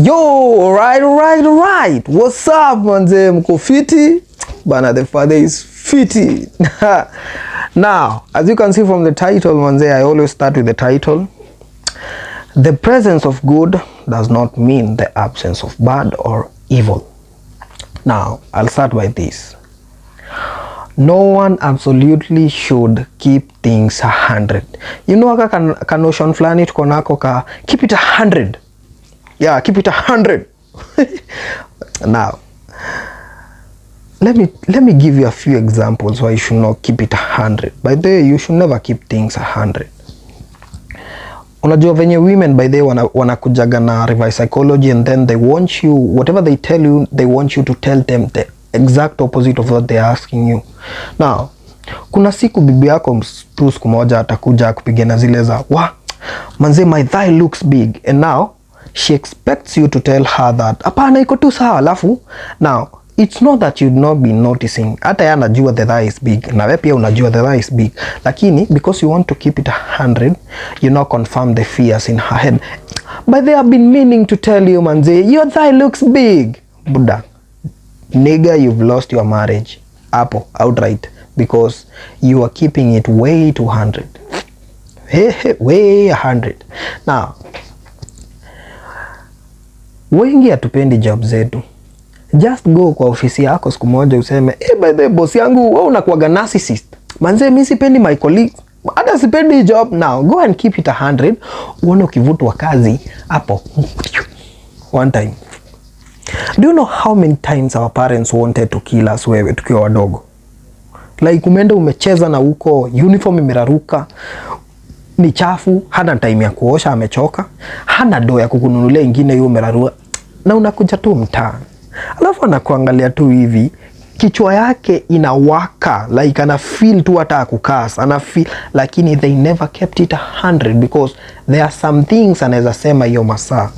Yo, alright. What's up, manze? Mko fiti? Bana, the father is fiti. Now, as you can see from the title, manze, I always start with the title. The presence of good does not mean the absence of bad or evil. Now, I'll start by this. No one absolutely should keep things 100. You know ka notion flani tuko nako ka keep it 100. Yeah, keep it 100. Now, let me give you a few examples why you should not keep it 100. By the way, you should never keep things 100. Unajua venye women by the way wanakujaga na reverse psychology, and then they want you, whatever they tell you, they want you to tell them the exact opposite of what they are asking you. Now, kuna siku bibi yako tu siku moja atakuja kupigana zile za manze, my thigh looks big, and now she expects you to tell her that hapana iko tu sawa. Alafu now it's not that you'd not be noticing, hata yeye anajua the thigh is big na wewe pia unajua the thigh is big, lakini because you want to keep it 100, you now confirm the fears in her head. But they have been meaning to tell you, manze, your thigh looks big. Buddha, nigga, you've lost your marriage hapo outright, because you are keeping it way 200. Way 100. Now, wengi hatupendi job zetu. Just go kwa ofisi yako siku moja useme, by the boss yangu, wewe unakuwaga narcissist. Manze, mimi sipendi my colleagues, hata sipendi job. Now, go and keep it 100. Uone ukivutwa kazi hapo. One time. Do you know how many times our parents wanted to kill us wewe tukiwa wadogo? Like umeenda umecheza na huko, uniform imeraruka, ni chafu, hana time ya kuosha, amechoka, hana do ya kukununulia ingine hiyo umerarua, na unakuja tu mtaa. Alafu anakuangalia tu hivi, kichwa yake inawaka, like ana feel tu hata kukasa, ana feel, lakini they never kept it 100 because there are some things anaweza sema hiyo masaa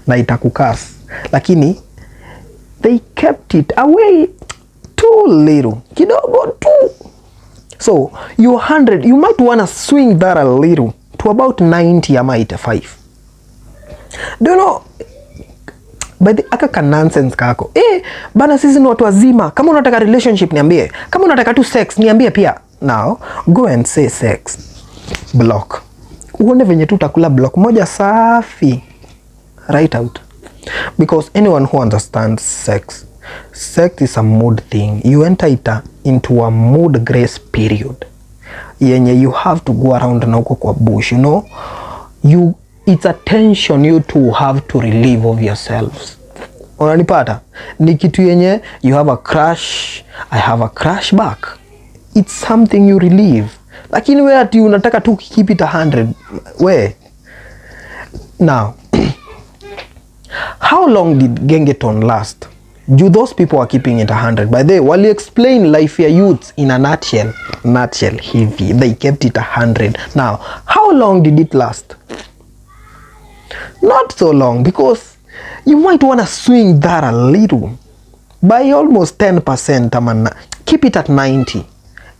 na itakukasa, lakini they kept it away too little, kidogo tu. So you 100, you might wanna swing that a little to about 90 ama 85. Do you know, by the aka nonsense kako, bana sisi ni watu wazima, kama unataka relationship niambie, kama unataka tu sex niambie pia. Now go and say sex, block. Uone venye tu utakula block moja safi right out. Because anyone who understands sex is a mood thing. You enter it into a mood grace period yenye you have to go around na uko kwa bush, you know, it's a tension you two have to relieve of yourselves. Unanipata? Ni kitu yenye you have a crush, I have a crush back. It's something you relieve. Lakini wewe ati unataka tu keep it 100. We. Now, how long did Gengeton last? Do those people are keeping it 100? By the way, while you explain life here youths in a nutshell heavy, they kept it 100. Now, how long did it last? Not so long, because you might want to swing that a little by almost 10%. Keep it at 90,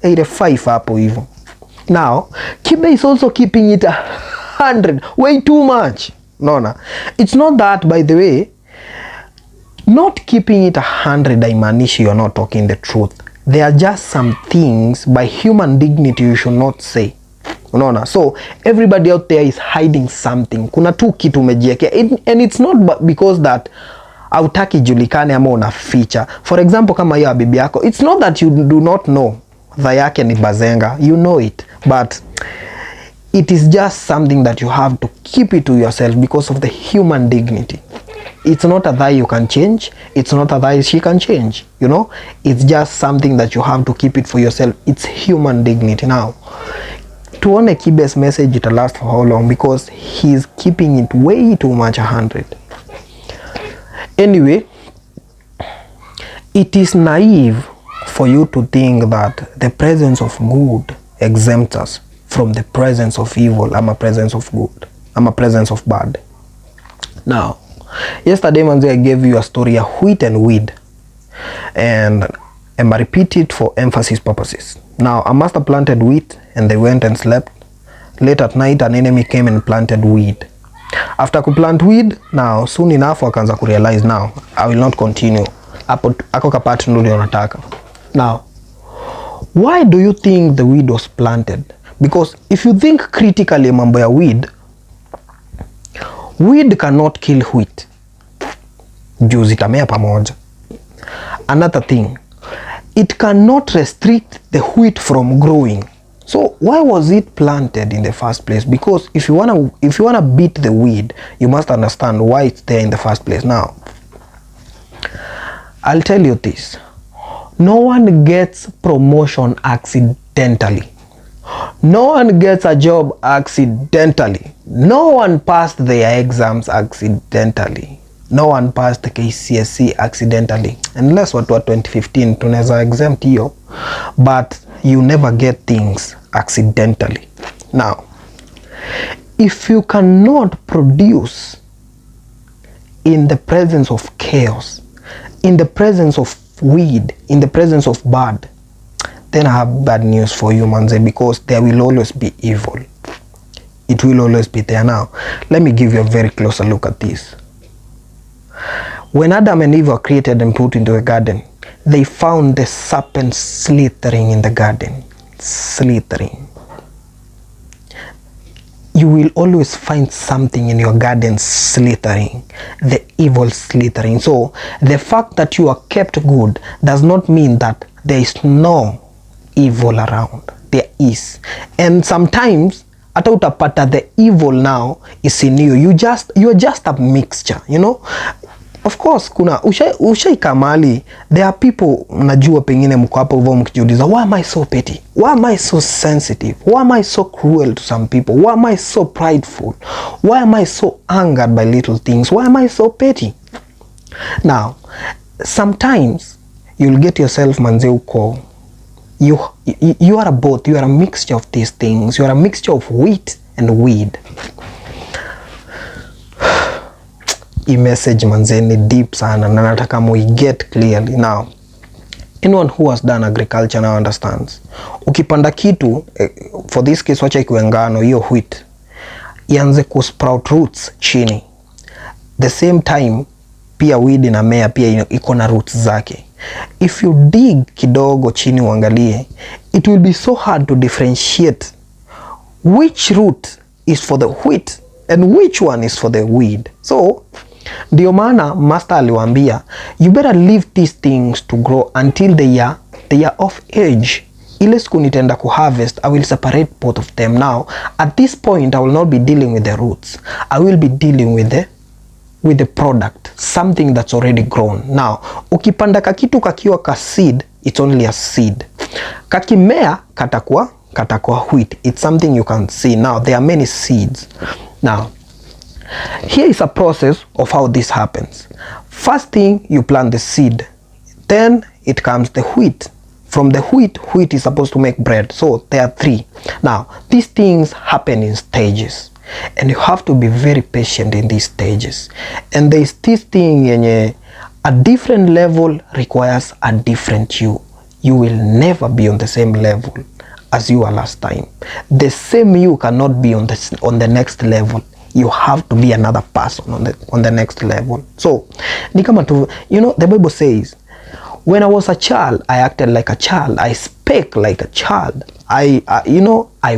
85 hapo hivyo. Now, Kibe is also keeping it 100, way too much. No. It's not that, by the way, not keeping it 100 haimaanishi you're not talking the truth. There are just some things by human dignity you should not say. Unaona? So everybody out there is hiding something. Kuna tu kitu umejiekea, and it's not because that hautaki julikane ama una feature. For example, kama hiyo bibi yako, it's not that you do not know dha yake ni bazenga, you know it, but it is just something that you have to keep it to yourself because of the human dignity. It's not a thigh you can change, it's not a thigh she can change, you know, it's just something that you have to keep it for yourself. It's human dignity. Now, tuone Kibe's message it'll last for how long, because he's keeping it way too much 100. Anyway, it is naive for you to think that the presence of good exempts us from the presence of evil, ama presence of good, ama presence of bad. Now, yesterday manze, I gave you a story of wheat and weed, and I repeat it for emphasis purposes. Now, a master planted wheat and they went and slept. Late at night, an enemy came and planted weed. After kuplant weed, now soon enough wakaanza kurealize now I will not continue. Ako kapati ndio nataka. Now, why do you think the weed was planted? Because if you think critically mambo ya weed cannot kill wheat. Juu zitamea pamoja. Another thing, it cannot restrict the wheat from growing. So why was it planted in the first place? Because if you wanna beat the weed, you must understand why it's there in the first place. Now, I'll tell you this. No one gets promotion accidentally. No one gets a job accidentally. No one passed their exams accidentally. No one passed the KCSE accidentally. Unless what 2015 tunaweza exempt hiyo. But you never get things accidentally. Now, if you cannot produce in the presence of chaos, in the presence of weed, in the presence of bad, then I have bad news for you, manze, because there will always be evil. It will always be there. Now, let me give you a very closer look at this. When Adam and Eve were created and put into the garden, they found the serpent slithering in the garden. Slithering. You will always find something in your garden slithering, the evil slithering. So the fact that you are kept good does not mean that there is no evil around. There is. And sometimes hata utapata the evil now is in you. You're just a mixture, you know. Of course, kuna ushaika mali, there are people najua pengine mko hapo hivyo mkijiuliza, why am I so petty? Why am I so sensitive? Why am I so cruel to some people? Why am I so prideful? Why am I so angered by little things? Why am I so petty? Now, sometimes you'll get yourself manze uko, you are both, you are a mixture of these things. You are a mixture of wheat and weed. Hii message manze ni deep sana na nataka mu get clearly. Now, anyone who has done agriculture now understands. Ukipanda kitu, for this case wacha ikiwe ngano, hiyo wheat, ianze ku sprout roots chini. The same time, pia weed inamea pia iko na roots zake. If you dig kidogo chini uangalie, it will be so hard to differentiate which root is for the wheat and which one is for the weed. So, ndio maana master aliwaambia, you better leave these things to grow until they are of age. Ile siku nitaenda ku harvest, I will separate both of them. Now, at this point, I will not be dealing with the roots. I will be dealing with the product, something that's already grown. Now, ukipanda kakitu kakiwa ka seed, it's only a seed. Kakimea katakuwa wheat. It's something you can see. Now, there are many seeds. Now, here is a process of how this happens. First thing, you plant the seed. Then it comes the wheat. From the wheat is supposed to make bread. So there are 3. Now, these things happen in stages. And you have to be very patient in these stages. And there is this thing, a different level requires a different you. You will never be on the same level as you were last time. The same you cannot be on the next level. You have to be another person on the next level. So, ni kama tu, the Bible says, when I was a child, I acted like a child. I spake like a child. I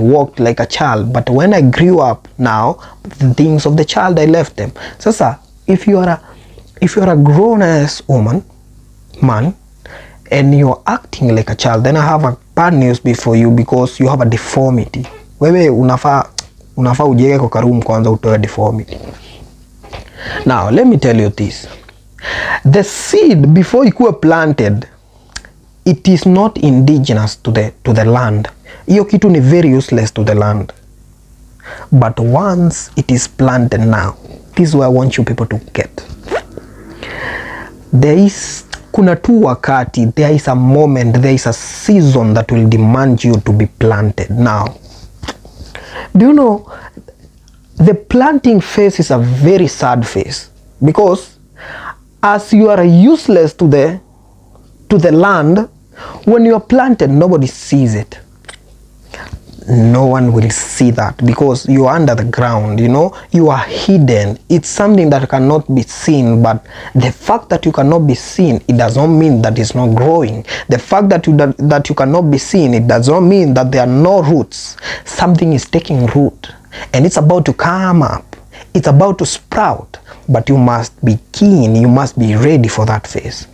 walked like a child. But when I grew up now, the things of the child, I left them. Sasa, if you are a grown-ass man, and you're acting like a child, then I have a bad news before you, because you have a deformity. Wewe unafaa ujege kwa karumu kwanza utoe deformity. Now, let me tell you this. The seed, before ikuwe planted, it is not indigenous to the land. Hiyo kitu ni very useless to the land. But once it is planted now, this is where I want you people to get. Kuna tu wakati, there is a moment, there is a season that will demand you to be planted. Now, do you know, the planting phase is a very sad phase, because as you are useless to the land, when you are planted, nobody sees it. no one will see that because you are under the ground, you know, you are hidden. It's something that cannot be seen, but the fact that you cannot be seen, it does not mean that it's not growing. The fact that you cannot be seen, it does not mean that there are no roots. Something is taking root and it's about to come up. It's about to sprout, but you must be keen, you must be ready for that phase.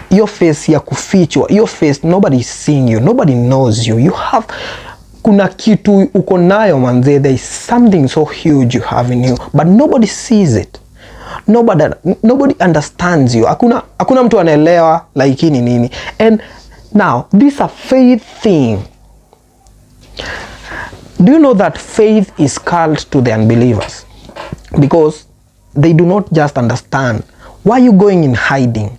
Your face ya kufichwa, your face, nobody is seeing you, nobody knows you. You have kuna kitu uko nayo manze, there is something so huge you have in you, but nobody sees it. Nobody understands you. Hakuna mtu anaelewa like hii ni nini. And now this is a faith thing. Do you know that faith is called to the unbelievers? Because they do not just understand. Why are you going in hiding?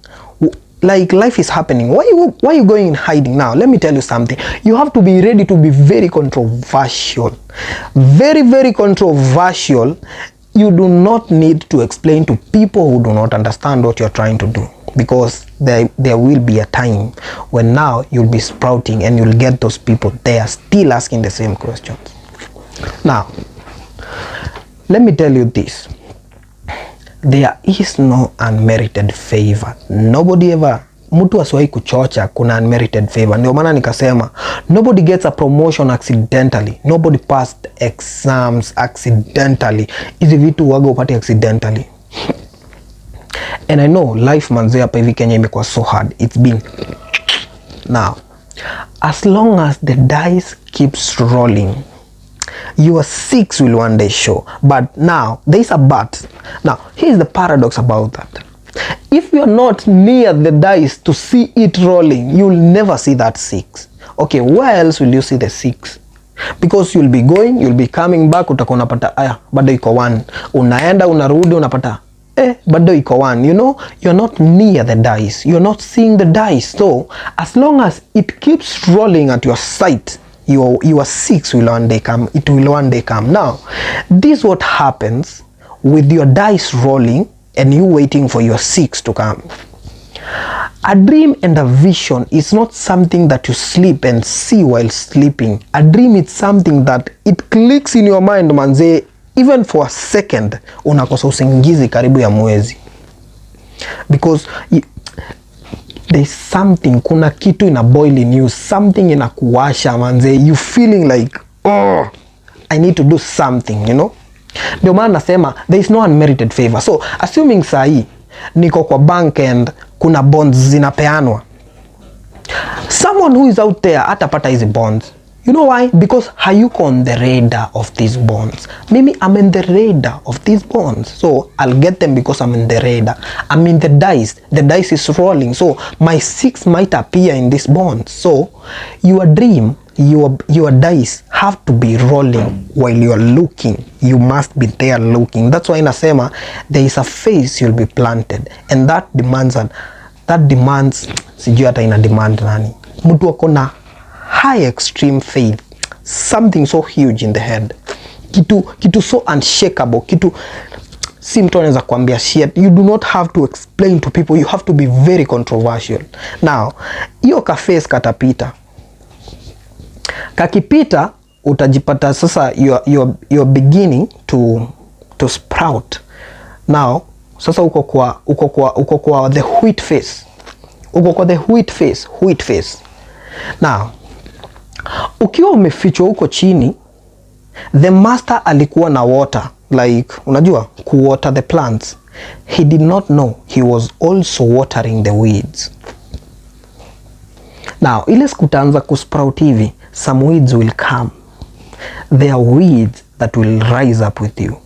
Like life is happening. Why are you going in hiding? Now let me tell you something. You have to be ready to be very controversial. Very, very controversial. You do not need to explain to people who do not understand what you're trying to do, because there will be a time when now you'll be sprouting and you'll get those people there still asking the same questions. Now let me tell you this. There is no unmerited favor. Nobody ever, mtu asiwahi kuchocha kuna unmerited favor. Ndio maana nikasema nobody gets a promotion accidentally. Nobody passed exams accidentally. Hizi vitu waga upate accidentally. And I know life manze hapa hivi Kenya imekuwa so hard. It's been. Now, as long as the dice keeps rolling, your 6 will one day show. But now there is a but. Now here's the paradox about that. If you're not near the dice to see it rolling, you'll never see that 6. Okay, where else will you see the 6? Because you'll be going, you'll be coming back, utakuwa unapata aya bado iko 1. Unaenda unarudi unapata bado iko 1. You know, you're not near the dice, you're not seeing the dice. So as long as it keeps rolling at your sight, your 6 will one day come. It will one day come. Now this is what happens with your dice rolling and you waiting for your 6 to come. A dream and a vision is not something that you sleep and see while sleeping. A dream is something that it clicks in your mind manze, even for a second unakosa usingizi karibu ya mwezi, because there's something, kuna kitu ina boil in you, something inakuwasha manze, you feeling like oh I need to do something, you know. Ndio maana nasema there is no unmerited favor. So assuming sahi niko kwa bank and kuna bonds zinapeanwa, someone who is out there atapata hizi bonds. You know why? Because hayuko on the radar of these bonds. Mimi I'm in the radar of these bonds, so I'll get them because I'm in the radar. I'm in the dice. The dice is rolling, so my 6 might appear in this bond. So your dream, your dice have to be rolling while you are looking. You must be there looking. That's why nasema there is a phase you'll be planted, and that demands sijui hata ina demand nani, mtu wako na high extreme faith, something so huge in the head, kitu so unshakable, kitu si mtu anaweza kuambia shit. You do not have to explain to people, you have to be very controversial. Now hiyo kaface katapita, kakipita utajipata sasa you're beginning to sprout. Now sasa uko kwa the wheat face, uko kwa the wheat face. Now ukiwa umefichwa huko chini, the master alikuwa na water, like unajua kuwater the plants. He did not know he was also watering the weeds. Now ile skutaanza kusprout hivi, some weeds will come. There are weeds that will rise up with you.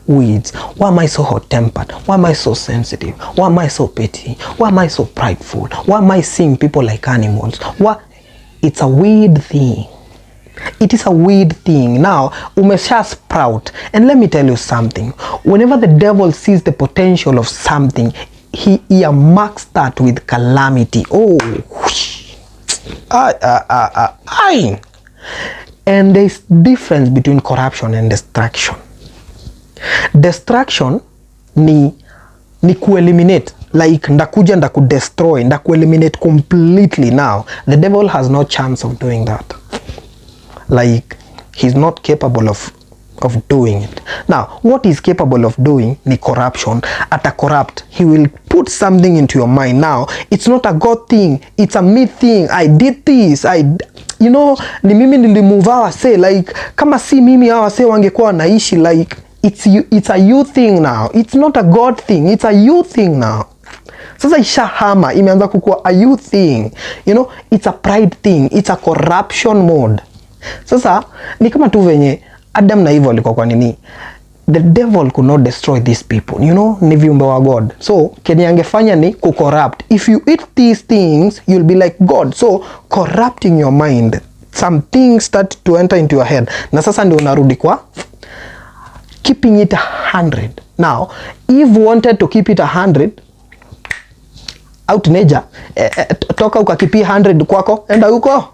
Weeds. Why am I so hot-tempered? Why am I so sensitive? Why am I so petty? Why am I so prideful? Why am I seeing people like animals? Why? It's a weird thing. It is a weird thing. Now, umesha sprout. And let me tell you something. Whenever the devil sees the potential of something, he earmarks that with calamity. Oh, whoosh. And there's difference between corruption and destruction. Destruction ni ku-eliminate, like ndakuja ndaku-destroy, ndaku-eliminate completely. Now the devil has no chance of doing that. Like he's not capable of doing it. Now, what he's capable of doing ni corruption. Ata corrupt, he will put something into your mind. Now, it's not a God thing, it's a me thing. I did this, you know, ni mimi nilimove hawa say, like, kama si mimi hawa say wangekuwa naishi, like, it's a you thing now. It's not a God thing, it's a you thing now. Sasa ishahama, imeanza kukua a you thing. You know, it's a pride thing, it's a corruption mode. Sasa, ni kama tu venye Adam na Eve walikuwa kwa nini? The devil could not destroy these people. You know, ni viumbe wa God. So, kenye angefanya ni kucorrupt. If you eat these things, you'll be like God. So, corrupting your mind. Some things start to enter into your head. Na sasa ndio unarudi kwa keeping it 100. Now, Eve wanted to keep it 100. Out nature. Toka ukakipia 100 kwako. Enda huko.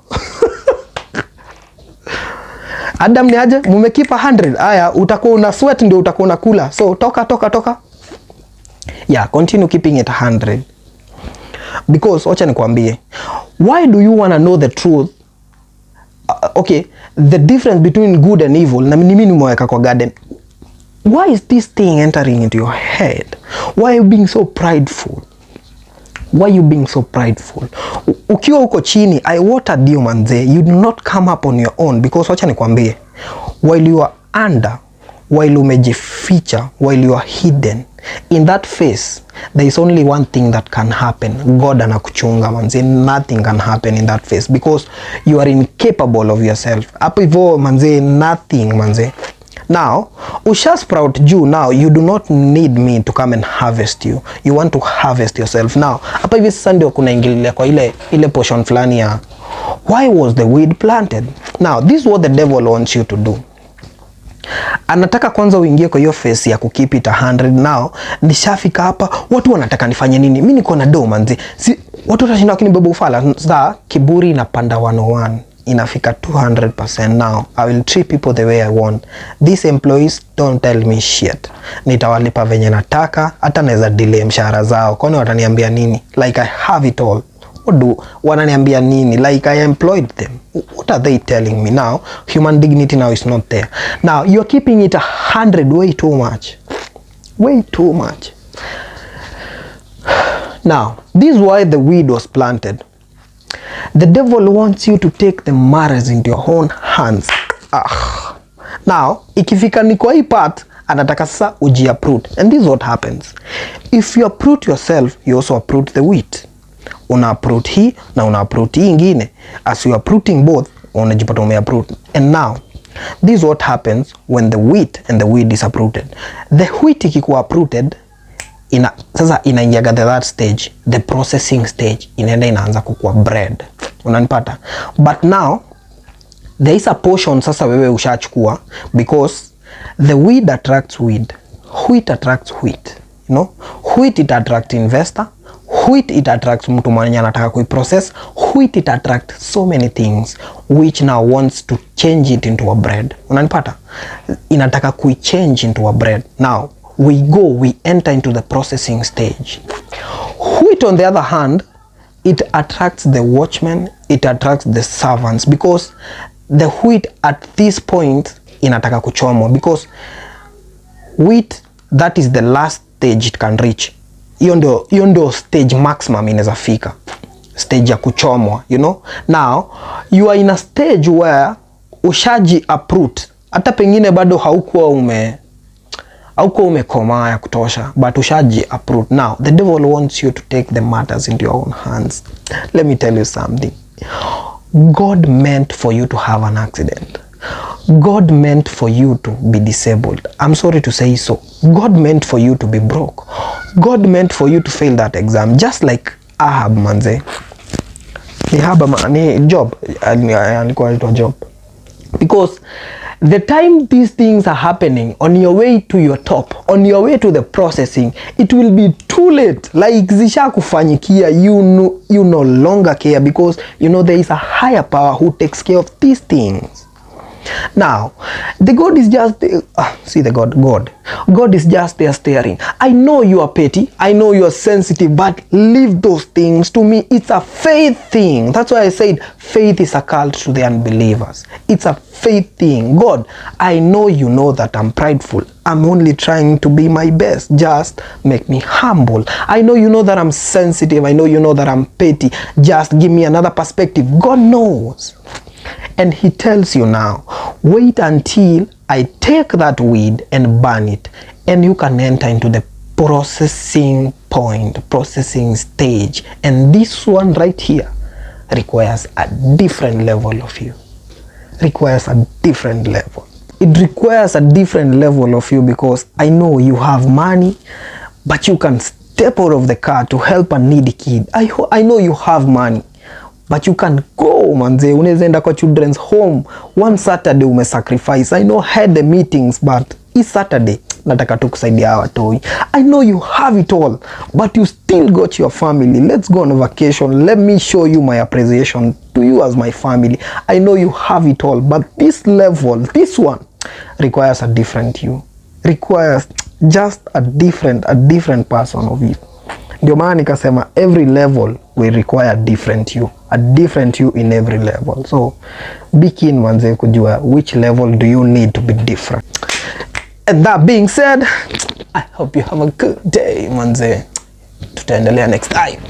Adam ni aje? Mumekipa 100. Aya, utakuwa una sweat ndio utakuwa unakula. So toka. Yeah, continue keeping it 100. Because wacha nikwambie, why do you want to know the truth? Okay, the difference between good and evil. Na mimi nimeweka kwa garden. Why is this thing entering into your head? Why are you being so prideful? Why you being so prideful? Ukiwa uko chini, I watered you manze. You do not come up on your own. Because wacha nikwambie, while you are under, while umejificha, while you are hidden, in that phase, there is only one thing that can happen. God anakuchunga manze. Nothing can happen in that phase. Because you are incapable of yourself. Hapo hivyo manze, nothing manze. Now, usha sprout juu. Now, you do not need me to come and harvest you. You want to harvest yourself. Now, hapa hivi sasa ndio kuna ingililia kwa ile portion fulani ya why was the weed planted? Now, this is what the devil wants you to do. Anataka kwanza uingie kwa hiyo phase ya kukeep it 100. Now, nishafika hapa, watu wanataka nifanye nini? Mimi niko na do manzi. Si watu watashinda wakinibeba ufala. Sasa kiburi inapanda 101. Inafika 200%. Now I will treat people the way I want. These employees don't tell me shit. Nitawalipa venye nataka, hata naweza delay mshahara zao. Kwani wataniambia nini? Like I have it all. Wananiambia nini? Like I employed them. What are they telling me now? Human dignity now is not there. Now you're keeping it 100 way too much. Way too much. Now, this is why the weed was planted. The devil wants you to take the matters into your own hands. Now, ikifika ni kwa hii part, anataka sasa uji-uproot. And this is what happens. If you uproot yourself, you also uproot the wheat. Una-uproot hii na una-uproot hii ingine. As you are uprooting both, unajipata ume-uproot. And now, this is what happens when the wheat and the weed is uprooted. The wheat ikikuwa uprooted, sasa inaingiaga the that stage, the processing stage, inaanza kukua bread. Unanipata? But now there is a portion sasa wewe ushachukua, because the weed attracts weed, wheat attracts wheat. You know, wheat it attracts investor, wheat it attracts mtu mwenye anataka kuiprocess, wheat it attracts so many things which now wants to change it into a bread. Unanipata? Inataka kuichange into a bread. Now we enter into the processing stage. Wheat on the other hand, it attracts the watchmen, it attracts the servants, because the wheat at this point inataka kuchomwa, because wheat, that is the last stage it can reach. Hiyo ndio stage maximum inaweza fika, stage ya kuchomwa, you know. Now you are in a stage where ushaji uproot, hata pengine bado haukuwa umekomaa ya kutosha, but ushaji uproot. Now the devil wants you to take the matters into your own hands. Let me tell you something. God meant for you to have an accident. God meant for you to be disabled. I'm sorry to say so. God meant for you to be broke. God meant for you to fail that exam, just like Ahab manze. Ni Job, alikuwa anaitwa Job. Because the time these things are happening, on your way to your top, on your way to the processing, it will be too late. Like zisha kufanyikia, you no longer care, because you know there is a higher power who takes care of these things. Now, the God is just God is just there staring. I know you are petty, I know you are sensitive, but leave those things to me. It's a faith thing. That's why I said faith is a cult to the unbelievers. It's a faith thing. God, I know you know that I'm prideful. I'm only trying to be my best. Just make me humble. I know you know that I'm sensitive. I know you know that I'm petty. Just give me another perspective. God knows. And he tells you now, wait until I take that weed and burn it, and you can enter into the processing point, processing stage. And this one right here requires a different level of you. Requires a different level. It requires a different level of you, because I know you have money, but you can step out of the car to help a needy kid. I know you have money, but you can go, manze. Unaweza enda kwa children's home. One Saturday umesacrifice. I know had the meetings, but it's Saturday nataka tu kusaidia hawa toi. I know you have it all, but you still got your family. Let's go on a vacation. Let me show you my appreciation to you as my family. I know you have it all, but this level, this one requires a different you. Requires just a different person of you. Ndio maana nikasema every level will require a different you. A different you in every level. So be keen manze kujua which level do you need to be different. And that being said, I hope you have a good day manze. Tutaendelea next time.